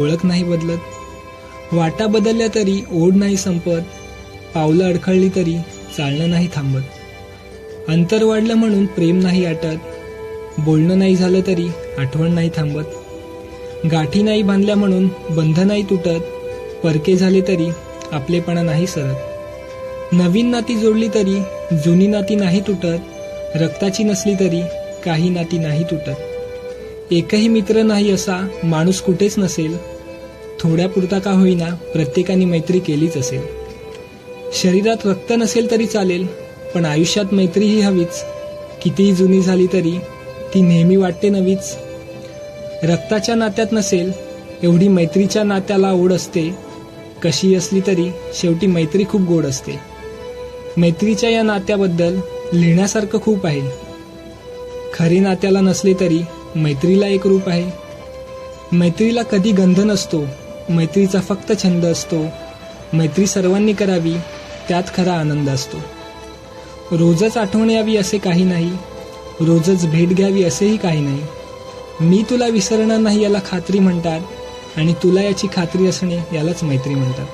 ओळख नाही बदलत, वाटा बदलल्या तरी ओढ नाही संपत, पावलं अडखळली तरी चालणं नाही थांबत, अंतर वाढलं म्हणून प्रेम नाही आटत, बोलणं नाही झालं तरी आठवण नाही थांबत, गाठी नाही बांधल्या म्हणून बंध नाही तुटत, परके झाले तरी आपलेपणा नाही सरत, नवीन नाती जोडली तरी जुनी नाती नाही तुटत, रक्ताची नसली तरी काही नाती नाही तुटत, एकही मित्र नाही असा माणूस कुठेच नसेल, थोड्यापुरता का होईना प्रत्येकाने मैत्री केलीच असेल, शरीरात रक्त नसेल तरी चालेल पण आयुष्यात मैत्री ही हवीच, कितीही जुनी झाली तरी ती नेहमी वाटते नवीच, रक्ताच्या नात्यात नसेल एवढी मैत्रीच्या नात्याला ओढ असते, कशी असली तरी शेवटी मैत्री खूप गोड असते, मैत्रीच्या या नात्याबद्दल लिहिण्यासारखं खूप आहे, खरे नात्याला नसले तरी मैत्रीला एक रूप आहे, मैत्रीला कधी गंध नसतो, मैत्रीचा फक्त छंद असतो, मैत्री सर्वांनी करावी त्यात खरा आनंद असतो, रोजच आठवण यावी असे काही नाही, रोजच भेट घ्यावी असेही काही नाही, मी तुला विसरणार नाही याला खात्री म्हणतात आणि तुला याची खात्री असणे यालाच मैत्री म्हणतात.